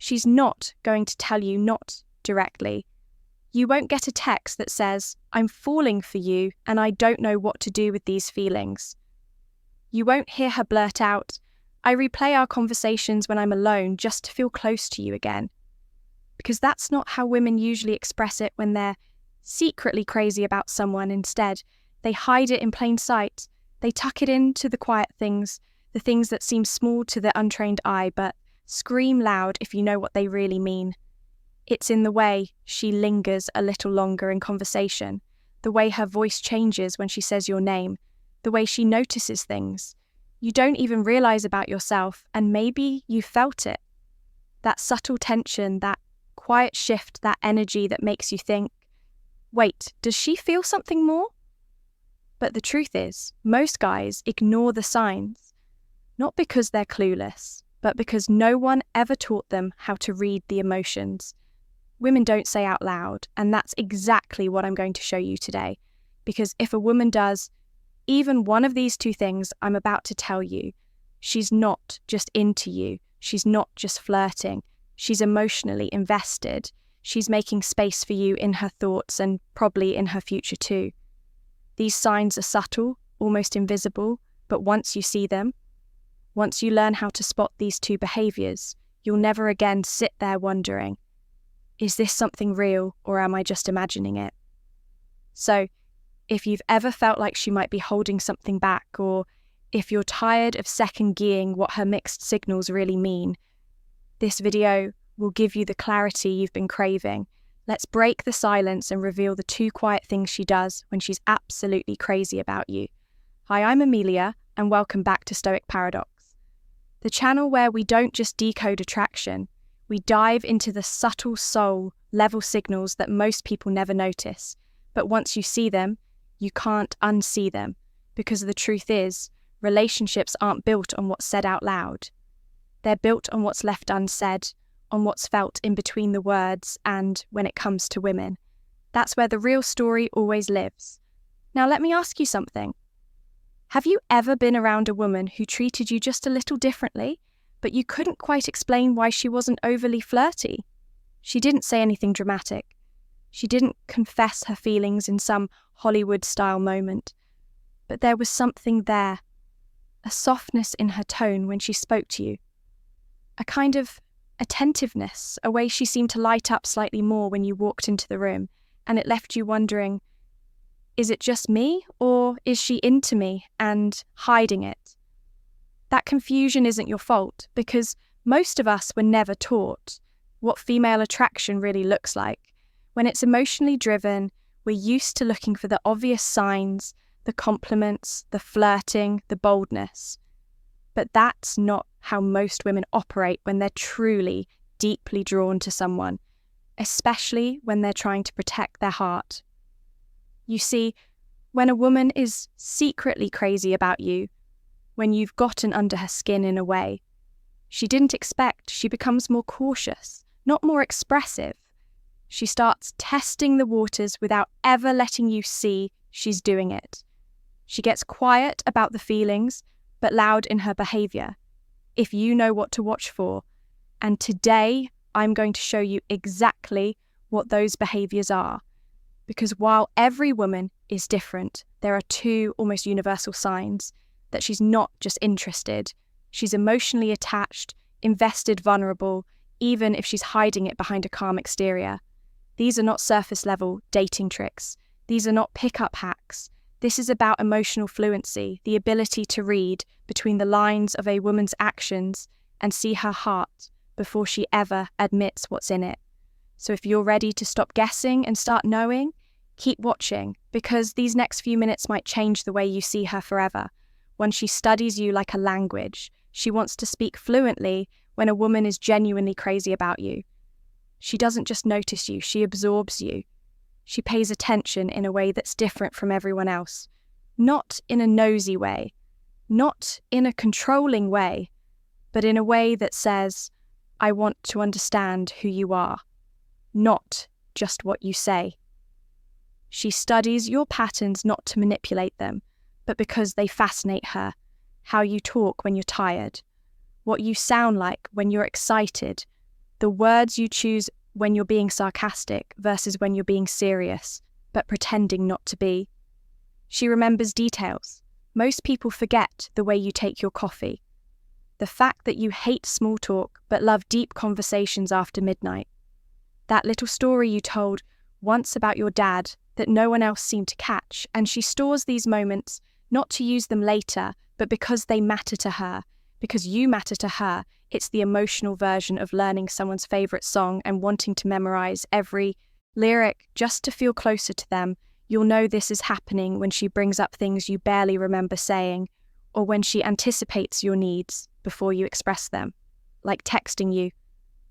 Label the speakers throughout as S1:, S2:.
S1: She's not going to tell you not directly. You won't get a text that says, "I'm falling for you and I don't know what to do with these feelings." You won't hear her blurt out, "I replay our conversations when I'm alone just to feel close to you again." Because that's not how women usually express it when they're secretly crazy about someone. Instead, they hide it in plain sight. They tuck it into the quiet things, the things that seem small to the untrained eye, but scream loud if you know what they really mean. It's in the way she lingers a little longer in conversation, the way her voice changes when she says your name, the way she notices things you don't even realize about yourself, and maybe you felt it. That subtle tension, that quiet shift, that energy that makes you think, wait, does she feel something more? But the truth is, most guys ignore the signs, not because they're clueless, but because no one ever taught them how to read the emotions. Women don't say out loud, and that's exactly what I'm going to show you today. Because if a woman does even one of these two things I'm about to tell you, she's not just into you, she's not just flirting, she's emotionally invested, she's making space for you in her thoughts and probably in her future too. These signs are subtle, almost invisible, but once you see them, once you learn how to spot these two behaviours, you'll never again sit there wondering, is this something real or am I just imagining it? So, if you've ever felt like she might be holding something back, or if you're tired of second-guessing what her mixed signals really mean, this video will give you the clarity you've been craving. Let's break the silence and reveal the two quiet things she does when she's absolutely crazy about you. Hi, I'm Amelia, and welcome back to Stoic Paradox, the channel where we don't just decode attraction, we dive into the subtle soul-level signals that most people never notice. But once you see them, you can't unsee them, because the truth is, relationships aren't built on what's said out loud. They're built on what's left unsaid, on what's felt in between the words, and when it comes to women. That's where the real story always lives. Now let me ask you something. Have you ever been around a woman who treated you just a little differently, but you couldn't quite explain why she wasn't overly flirty? She didn't say anything dramatic. She didn't confess her feelings in some Hollywood-style moment. But there was something there, a softness in her tone when she spoke to you, a kind of attentiveness, a way she seemed to light up slightly more when you walked into the room, and it left you wondering, is it just me, or is she into me and hiding it? That confusion isn't your fault, because most of us were never taught what female attraction really looks like. When it's emotionally driven, we're used to looking for the obvious signs, the compliments, the flirting, the boldness. But that's not how most women operate when they're truly, deeply drawn to someone, especially when they're trying to protect their heart. You see, when a woman is secretly crazy about you, when you've gotten under her skin in a way she didn't expect, she becomes more cautious, not more expressive. She starts testing the waters without ever letting you see she's doing it. She gets quiet about the feelings, but loud in her behaviour, if you know what to watch for. And today, I'm going to show you exactly what those behaviours are. Because while every woman is different, there are two almost universal signs that she's not just interested, she's emotionally attached, invested, vulnerable, even if she's hiding it behind a calm exterior. These are not surface-level dating tricks. These are not pick-up hacks. This is about emotional fluency, the ability to read between the lines of a woman's actions and see her heart before she ever admits what's in it. So if you're ready to stop guessing and start knowing, keep watching, because these next few minutes might change the way you see her forever. When she studies you like a language, she wants to speak fluently when a woman is genuinely crazy about you. She doesn't just notice you, she absorbs you. She pays attention in a way that's different from everyone else. Not in a nosy way, not in a controlling way, but in a way that says, I want to understand who you are, not just what you say. She studies your patterns not to manipulate them, but because they fascinate her. How you talk when you're tired, what you sound like when you're excited, the words you choose when you're being sarcastic versus when you're being serious, but pretending not to be. She remembers details. Most people forget the way you take your coffee. The fact that you hate small talk but love deep conversations after midnight. That little story you told once about your dad that no one else seemed to catch, and she stores these moments not to use them later, but because they matter to her, because you matter to her. It's the emotional version of learning someone's favorite song and wanting to memorize every lyric just to feel closer to them. You'll know this is happening when she brings up things you barely remember saying, or when she anticipates your needs before you express them, like texting you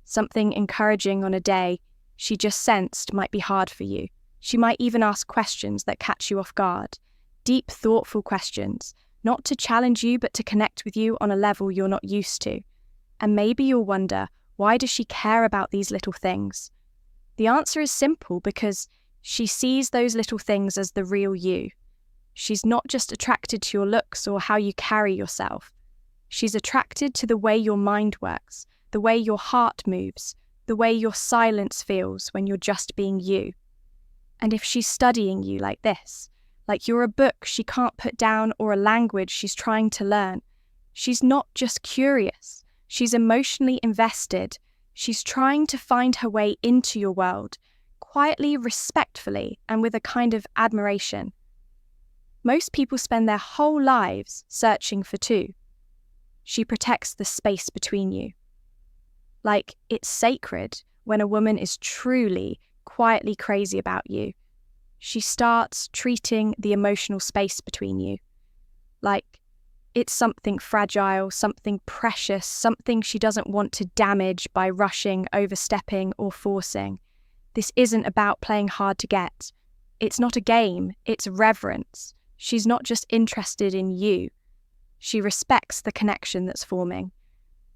S1: something encouraging on a day she just sensed might be hard for you. She might even ask questions that catch you off guard. Deep, thoughtful questions, not to challenge you, but to connect with you on a level you're not used to. And maybe you'll wonder, why does she care about these little things? The answer is simple, because she sees those little things as the real you. She's not just attracted to your looks or how you carry yourself. She's attracted to the way your mind works, the way your heart moves, the way your silence feels when you're just being you. And if she's studying you like this, like you're a book she can't put down or a language she's trying to learn, she's not just curious, she's emotionally invested. She's trying to find her way into your world, quietly, respectfully, and with a kind of admiration. Most people spend their whole lives searching for two. She protects the space between you. Like it's sacred when a woman is truly, quietly crazy about you. She starts treating the emotional space between you like it's something fragile, something precious, something she doesn't want to damage by rushing, overstepping, or forcing. This isn't about playing hard to get. It's not a game, it's reverence. She's not just interested in you. She respects the connection that's forming.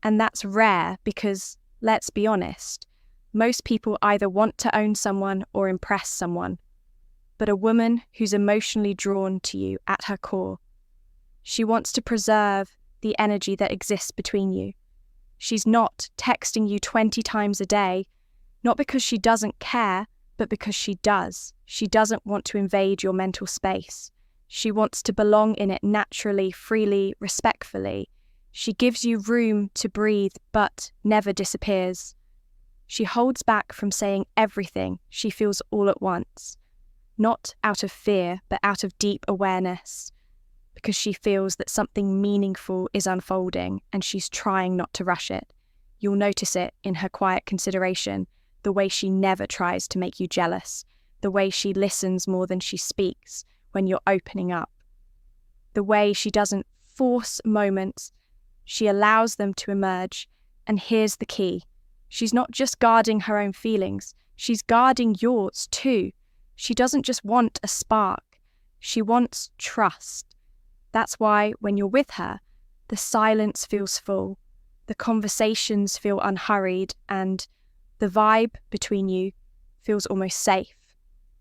S1: And that's rare because, let's be honest, most people either want to own someone or impress someone. But a woman who's emotionally drawn to you at her core, she wants to preserve the energy that exists between you. She's not texting you 20 times a day, not because she doesn't care, but because she does. She doesn't want to invade your mental space. She wants to belong in it naturally, freely, respectfully. She gives you room to breathe, but never disappears. She holds back from saying everything she feels all at once, not out of fear, but out of deep awareness, because she feels that something meaningful is unfolding and she's trying not to rush it. You'll notice it in her quiet consideration, the way she never tries to make you jealous, the way she listens more than she speaks when you're opening up, the way she doesn't force moments, she allows them to emerge. And here's the key. She's not just guarding her own feelings, she's guarding yours too. She doesn't just want a spark, she wants trust. That's why when you're with her, the silence feels full, the conversations feel unhurried, and the vibe between you feels almost safe.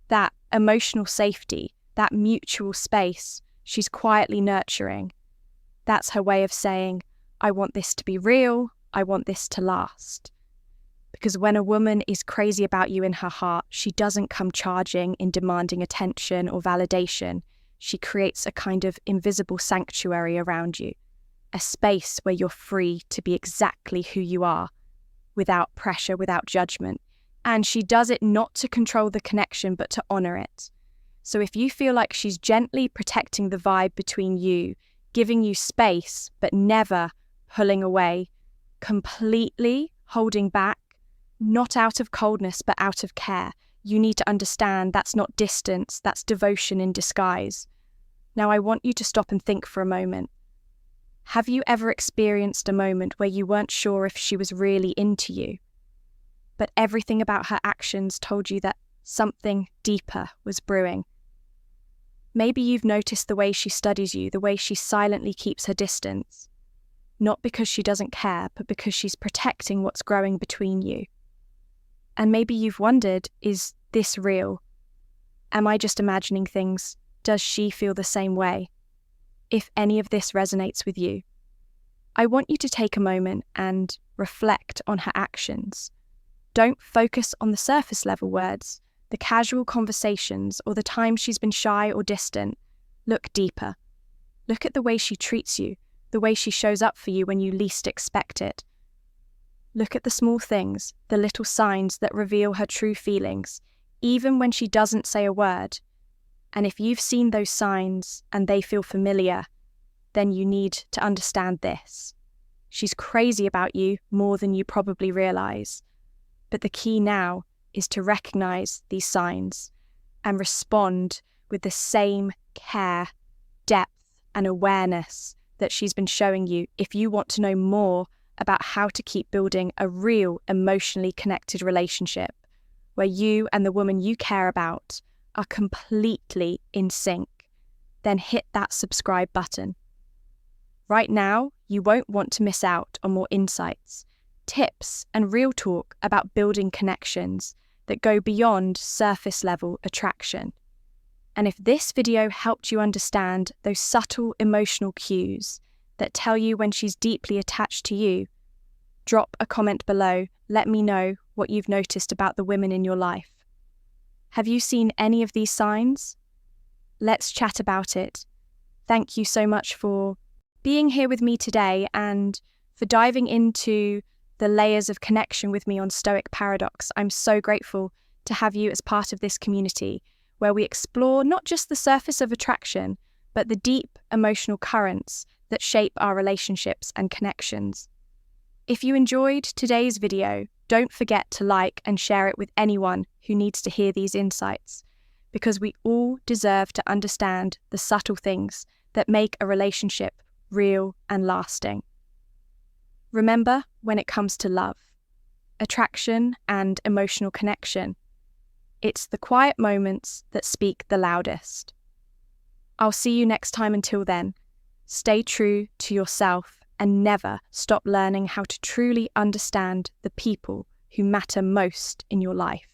S1: That emotional safety, that mutual space, she's quietly nurturing. That's her way of saying, I want this to be real, I want this to last. Because when a woman is crazy about you in her heart, she doesn't come charging in demanding attention or validation. She creates a kind of invisible sanctuary around you, a space where you're free to be exactly who you are, without pressure, without judgment. And she does it not to control the connection, but to honor it. So if you feel like she's gently protecting the vibe between you, giving you space, but never pulling away, completely holding back, not out of coldness, but out of care, you need to understand that's not distance, that's devotion in disguise. Now I want you to stop and think for a moment. Have you ever experienced a moment where you weren't sure if she was really into you, but everything about her actions told you that something deeper was brewing? Maybe you've noticed the way she studies you, the way she silently keeps her distance, not because she doesn't care, but because she's protecting what's growing between you. And maybe you've wondered, is this real? Am I just imagining things? Does she feel the same way? If any of this resonates with you, I want you to take a moment and reflect on her actions. Don't focus on the surface level words, the casual conversations, or the times she's been shy or distant. Look deeper. Look at the way she treats you, the way she shows up for you when you least expect it. Look at the small things, the little signs that reveal her true feelings, even when she doesn't say a word. And if you've seen those signs and they feel familiar, then you need to understand this. She's crazy about you more than you probably realize. But the key now is to recognize these signs and respond with the same care, depth, and awareness that she's been showing you if you want to know more about how to keep building a real emotionally connected relationship where you and the woman you care about are completely in sync. Then hit that subscribe button. Right now, you won't want to miss out on more insights, tips, and real talk about building connections that go beyond surface level attraction. And if this video helped you understand those subtle emotional cues that tell you when she's deeply attached to you, drop a comment below. Let me know what you've noticed about the women in your life. Have you seen any of these signs? Let's chat about it. Thank you so much for being here with me today and for diving into the layers of connection with me on Stoic Paradox. I'm so grateful to have you as part of this community where we explore not just the surface of attraction, but the deep emotional currents that shape our relationships and connections. If you enjoyed today's video, don't forget to like and share it with anyone who needs to hear these insights, because we all deserve to understand the subtle things that make a relationship real and lasting. Remember, when it comes to love, attraction, and emotional connection, it's the quiet moments that speak the loudest. I'll see you next time. Until then, stay true to yourself and never stop learning how to truly understand the people who matter most in your life.